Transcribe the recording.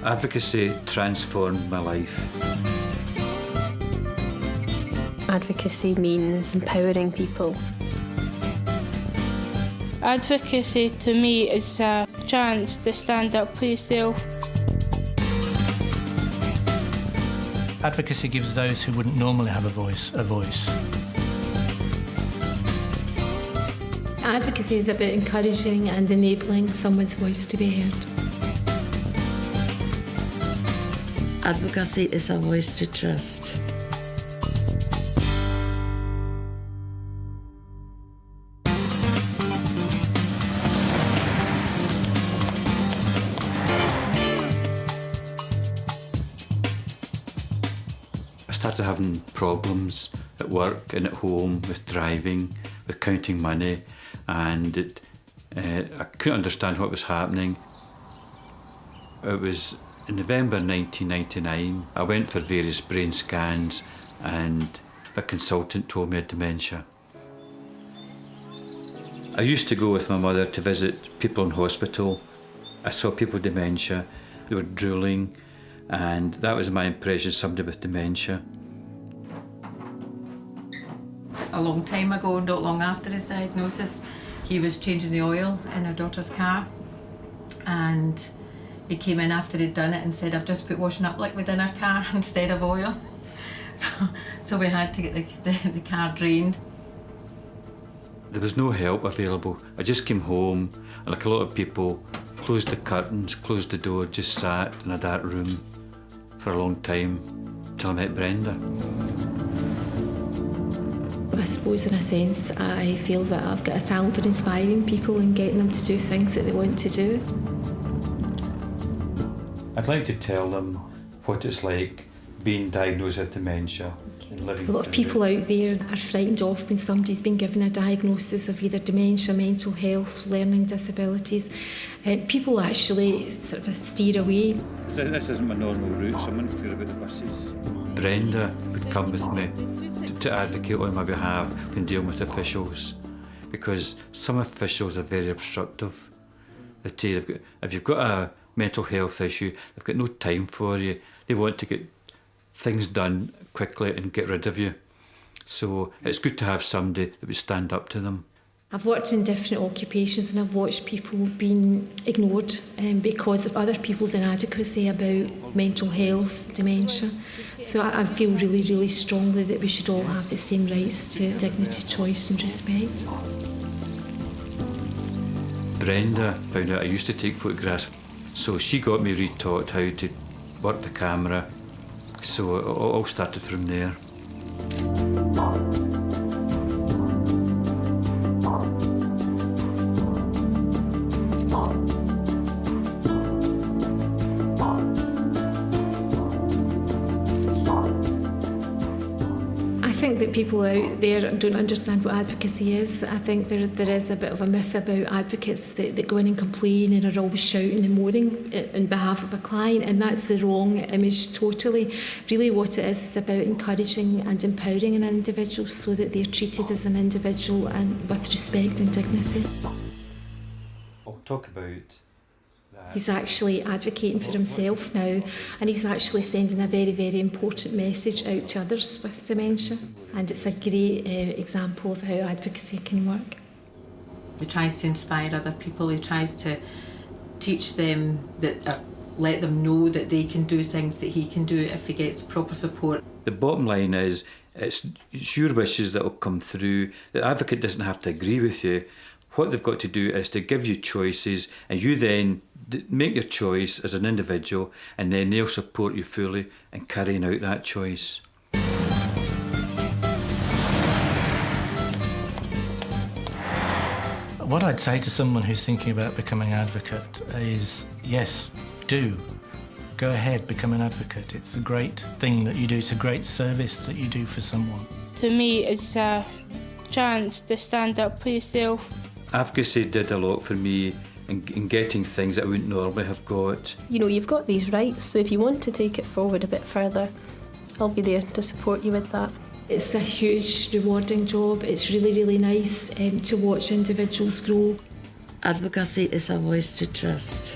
Advocacy transformed my life. Advocacy means empowering people. Advocacy to me is a chance to stand up for yourself. Advocacy gives those who wouldn't normally have a voice. Advocacy is about encouraging and enabling someone's voice to be heard. Advocacy is a voice to trust. I started having problems at work and at home with driving, with counting money, and I couldn't understand what was happening. It was in November 1999. I went for various brain scans and my consultant told me I had dementia. I used to go with my mother to visit people in hospital. I saw people with dementia, they were drooling, and that was my impression of somebody with dementia. A long time ago, not long after his diagnosis, he was changing the oil in our daughter's car, and he came in after he'd done it and said, "I've just put washing up liquid in our car instead of oil." So we had to get the car drained. There was no help available. I just came home and, like a lot of people, closed the curtains, closed the door, just sat in a dark room for a long time till I met Brenda. I suppose in a sense I feel that I've got a talent for inspiring people and getting them to do things that they want to do. I'd like to tell them what it's like being diagnosed with dementia and living A lot of people out there are frightened off when somebody's been given a diagnosis of either dementia, mental health, learning disabilities. People actually sort of steer away. This isn't my normal route, so I'm unclear about the buses. Brenda would come with me to advocate on my behalf when dealing with officials, because some officials are very obstructive. They tell you, if you've got a mental health issue, they've got no time for you. They want to get things done quickly and get rid of you. So it's good to have somebody that would stand up to them. I've worked in different occupations and I've watched people being ignored because of other people's inadequacy about mental health, dementia. So I feel really, really strongly that we should all have the same rights to dignity, choice and respect. Brenda found out I used to take photographs, so she got me retaught how to work the camera. So it all started from there. I think that people out there don't understand what advocacy is. I think there is a bit of a myth about advocates that go in and complain and are always shouting and moaning on behalf of a client, and that's the wrong image totally. Really what it is about encouraging and empowering an individual so that they're treated as an individual and with respect and dignity. I'll talk about that. He's actually advocating for himself now, and he's actually sending a very, very important message out to others with dementia, and it's a great example of how advocacy can work. He tries to inspire other people, he tries to teach them, that let them know that they can do things that he can do if he gets proper support. The bottom line is, it's your wishes that will come through. The advocate doesn't have to agree with you. What they've got to do is to give you choices, and you then make your choice as an individual, and then they'll support you fully in carrying out that choice. What I'd say to someone who's thinking about becoming an advocate is, yes, do. Go ahead, become an advocate. It's a great thing that you do. It's a great service that you do for someone. To me, it's a chance to stand up for yourself. Advocacy did a lot for me in getting things that I wouldn't normally have got. You know, you've got these rights, so if you want to take it forward a bit further, I'll be there to support you with that. It's a huge, rewarding job. It's really, really nice to watch individuals grow. Advocacy is a voice to trust.